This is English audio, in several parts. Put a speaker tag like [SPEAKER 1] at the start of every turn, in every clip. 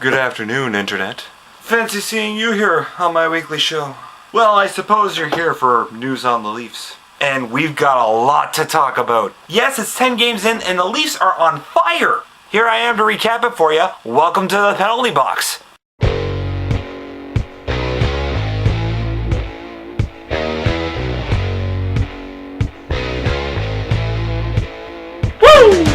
[SPEAKER 1] Good afternoon, Internet. Fancy seeing you here on my weekly show. Well, I suppose you're here for news on the Leafs. And we've got a lot to talk about. Yes, it's 10 games in and the Leafs are on fire! Here I am to recap it for you. Welcome to the penalty box. Woo!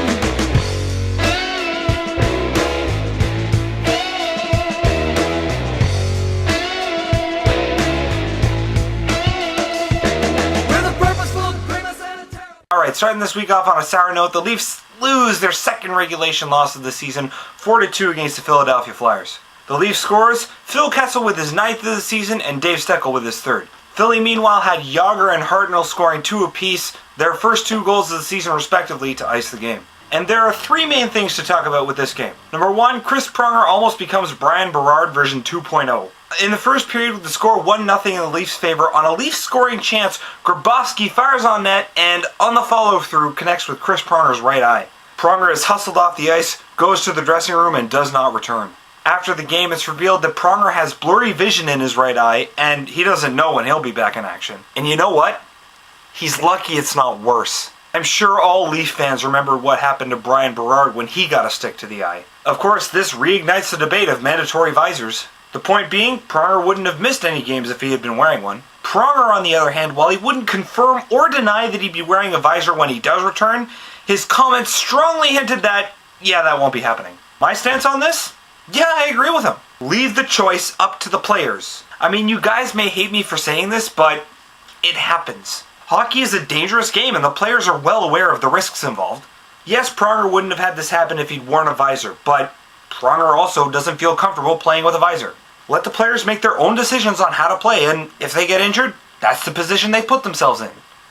[SPEAKER 1] Alright, starting this week off on a sour note, the Leafs lose their second regulation loss of the season, 4-2 against the Philadelphia Flyers. The Leafs scores, Phil Kessel with his 9th of the season and Dave Steckel with his 3rd. Philly meanwhile had Yager and Hartnell scoring 2 apiece, their first 2 goals of the season respectively, to ice the game. And there are 3 main things to talk about with this game. Number 1, Chris Pronger almost becomes Brian Berard version 2.0. In the first period with the score 1-0 in the Leafs' favor, on a Leafs scoring chance, Grabowski fires on net and, on the follow-through, connects with Chris Pronger's right eye. Pronger is hustled off the ice, goes to the dressing room and does not return. After the game, it's revealed that Pronger has blurry vision in his right eye and he doesn't know when he'll be back in action. And you know what? He's lucky it's not worse. I'm sure all Leaf fans remember what happened to Brian Berard when he got a stick to the eye. Of course, this reignites the debate of mandatory visors. The point being, Pronger wouldn't have missed any games if he had been wearing one. Pronger, on the other hand, while he wouldn't confirm or deny that he'd be wearing a visor when he does return, his comments strongly hinted that, yeah, that won't be happening. My stance on this? Yeah, I agree with him. Leave the choice up to the players. I mean, you guys may hate me for saying this, but it happens. Hockey is a dangerous game and the players are well aware of the risks involved. Yes, Pronger wouldn't have had this happen if he'd worn a visor, but Pronger also doesn't feel comfortable playing with a visor. Let the players make their own decisions on how to play, and if they get injured, that's the position they put themselves in.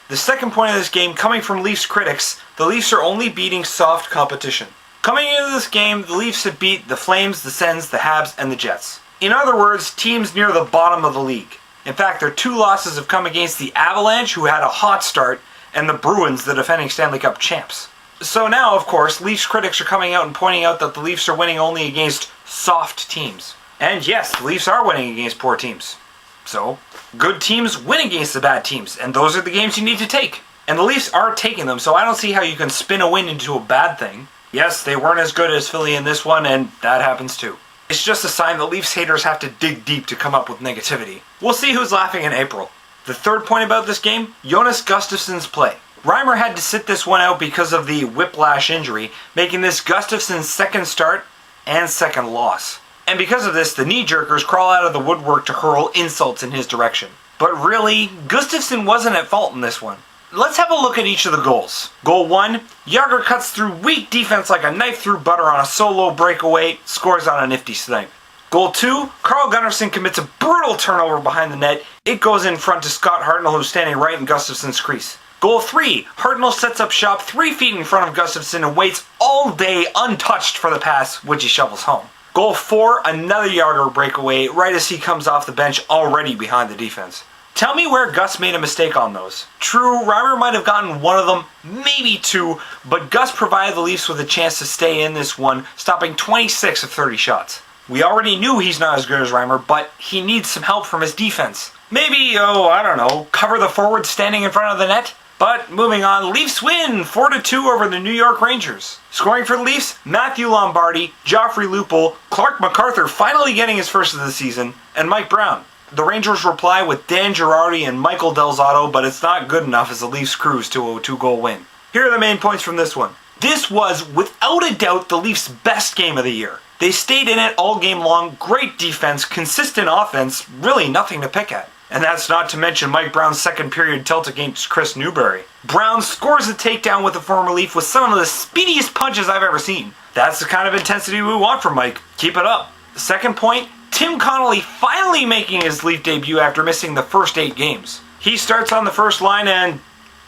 [SPEAKER 1] The second point of this game, coming from Leafs critics, the Leafs are only beating soft competition. Coming into this game, the Leafs have beat the Flames, the Sens, the Habs, and the Jets. In other words, teams near the bottom of the league. In fact, their 2 losses have come against the Avalanche, who had a hot start, and the Bruins, the defending Stanley Cup champs. So now, of course, Leafs critics are coming out and pointing out that the Leafs are winning only against soft teams. And yes, the Leafs are winning against poor teams. So, good teams win against the bad teams, and those are the games you need to take. And the Leafs are taking them, so I don't see how you can spin a win into a bad thing. Yes, they weren't as good as Philly in this one, and that happens too. It's just a sign that Leafs haters have to dig deep to come up with negativity. We'll see who's laughing in April. The third point about this game, Jonas Gustafsson's play. Reimer had to sit this one out because of the whiplash injury, making this Gustafsson's second start and second loss. And because of this, the knee-jerkers crawl out of the woodwork to hurl insults in his direction. But really, Gustafsson wasn't at fault in this one. Let's have a look at each of the goals. Goal 1, Yager cuts through weak defense like a knife through butter on a solo breakaway, scores on a nifty snipe. Goal 2, Carl Gunnarsson commits a brutal turnover behind the net. It goes in front to Scott Hartnell, who's standing right in Gustafsson's crease. Goal 3, Hartnell sets up shop 3 feet in front of Gustafsson and waits all day untouched for the pass, which he shovels home. Goal 4, another Yager breakaway right as he comes off the bench already behind the defense. Tell me where Gus made a mistake on those. True, Reimer might have gotten one of them, maybe 2, but Gus provided the Leafs with a chance to stay in this one, stopping 26 of 30 shots. We already knew he's not as good as Reimer, but he needs some help from his defense. Maybe, I don't know, cover the forward standing in front of the net? But moving on, Leafs win 4-2 over the New York Rangers. Scoring for the Leafs, Matthew Lombardi, Joffrey Lupul, Clark MacArthur finally getting his first of the season, and Mike Brown. The Rangers reply with Dan Girardi and Michael Del Zotto, but it's not good enough as the Leafs cruise to a 2-goal win. Here are the main points from this one. This was, without a doubt, the Leafs' best game of the year. They stayed in it all game long, great defense, consistent offense, really nothing to pick at. And that's not to mention Mike Brown's second period tilt against Chris Newberry. Brown scores a takedown with a former Leaf with some of the speediest punches I've ever seen. That's the kind of intensity we want from Mike. Keep it up. The second point, Tim Connolly finally making his Leaf debut after missing the first 8 games. He starts on the first line and,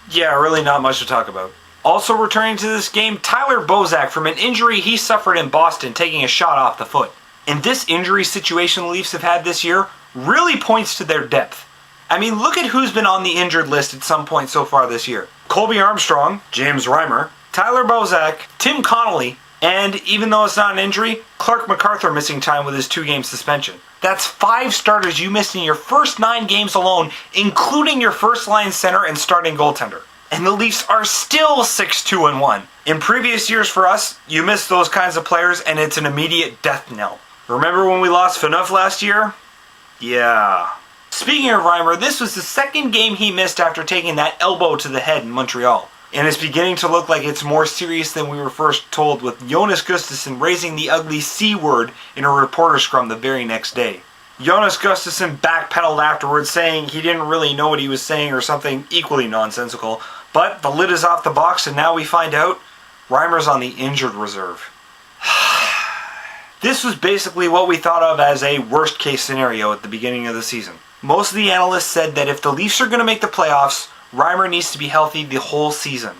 [SPEAKER 1] yeah, really not much to talk about. Also returning to this game, Tyler Bozak from an injury he suffered in Boston, taking a shot off the foot. And this injury situation the Leafs have had this year really points to their depth. I mean, look at who's been on the injured list at some point so far this year. Colby Armstrong, James Reimer, Tyler Bozak, Tim Connolly, And even though it's not an injury, Clark MacArthur missing time with his 2-game suspension. That's 5 starters you missed in your first 9 games alone, including your first-line center and starting goaltender. And the Leafs are still 6-2-1. In previous years for us, you miss those kinds of players and it's an immediate death knell. Remember when we lost Phaneuf last year? Yeah. Speaking of Reimer, this was the 2nd game he missed after taking that elbow to the head in Montreal. And it's beginning to look like it's more serious than we were first told, with Jonas Gustafsson raising the ugly C word in a reporter scrum the very next day. Jonas Gustafsson backpedaled afterwards, saying he didn't really know what he was saying or something equally nonsensical. But the lid is off the box and now we find out Reimer's on the injured reserve. This was basically what we thought of as a worst case scenario at the beginning of the season. Most of the analysts said that if the Leafs are going to make the playoffs, Reimer needs to be healthy the whole season.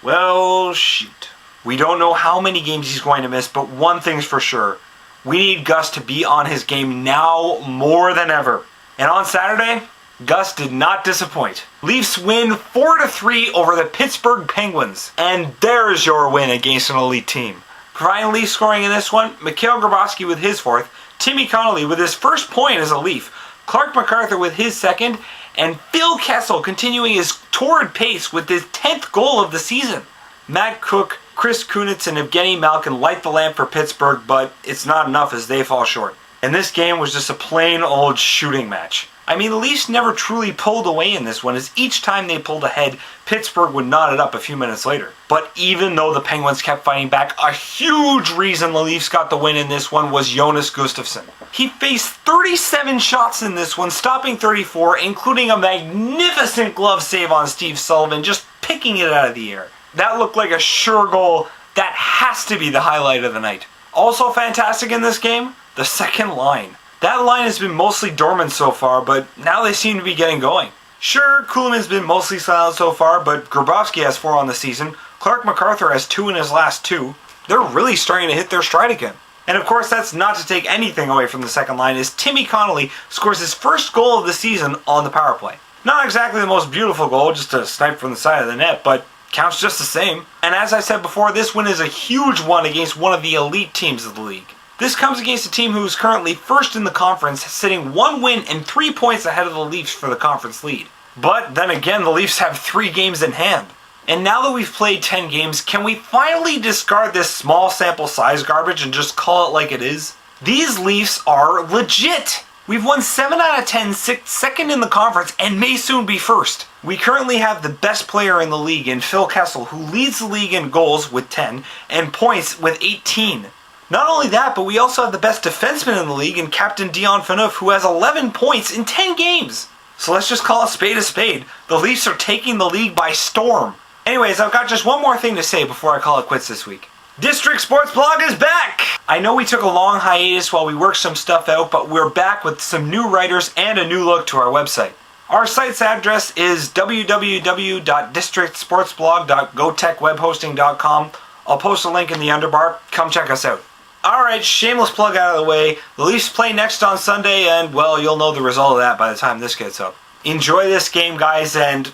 [SPEAKER 1] Well, shoot. We don't know how many games he's going to miss, but one thing's for sure. We need Gus to be on his game now more than ever. And on Saturday, Gus did not disappoint. Leafs win 4-3 over the Pittsburgh Penguins. And there's your win against an elite team. Providing Leaf scoring in this one, Mikhail Grabowski with his 4th, Timmy Connolly with his first point as a Leaf, Clark MacArthur with his 2nd, and Phil Kessel continuing his torrid pace with his 10th goal of the season. Matt Cook, Chris Kunitz, and Evgeny Malkin light the lamp for Pittsburgh, but it's not enough as they fall short. And this game was just a plain old shooting match. I mean, the Leafs never truly pulled away in this one, as each time they pulled ahead, Pittsburgh would knot it up a few minutes later. But even though the Penguins kept fighting back, a huge reason the Leafs got the win in this one was Jonas Gustafsson. He faced 37 shots in this one, stopping 34, including a magnificent glove save on Steve Sullivan, just picking it out of the air. That looked like a sure goal. That has to be the highlight of the night. Also fantastic in this game, the second line. That line has been mostly dormant so far, but now they seem to be getting going. Sure, Kuhlman's been mostly silent so far, but Grabowski has 4 on the season. Clark MacArthur has 2 in his last 2. They're really starting to hit their stride again. And of course, that's not to take anything away from the second line, as Timmy Connolly scores his first goal of the season on the power play. Not exactly the most beautiful goal, just a snipe from the side of the net, but counts just the same. And as I said before, this win is a huge one against one of the elite teams of the league. This comes against a team who is currently first in the conference, sitting 1 win and 3 points ahead of the Leafs for the conference lead. But then again, the Leafs have 3 games in hand. And now that we've played 10 games, can we finally discard this small sample size garbage and just call it like it is? These Leafs are legit! We've won 7 out of 10, second in the conference, and may soon be first. We currently have the best player in the league in Phil Kessel, who leads the league in goals with 10 and points with 18. Not only that, but we also have the best defenseman in the league in Captain Dion Phaneuf, who has 11 points in 10 games. So let's just call a spade a spade. The Leafs are taking the league by storm. Anyways, I've got just one more thing to say before I call it quits this week. District Sports Blog is back! I know we took a long hiatus while we worked some stuff out, but we're back with some new writers and a new look to our website. Our site's address is www.districtsportsblog.gotechwebhosting.com. I'll post a link in the underbar. Come check us out. Alright, shameless plug out of the way. The Leafs play next on Sunday, and, well, you'll know the result of that by the time this gets up. Enjoy this game, guys, and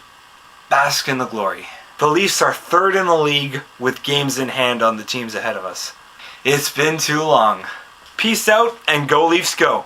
[SPEAKER 1] bask in the glory. The Leafs are 3rd in the league with games in hand on the teams ahead of us. It's been too long. Peace out, and go Leafs go.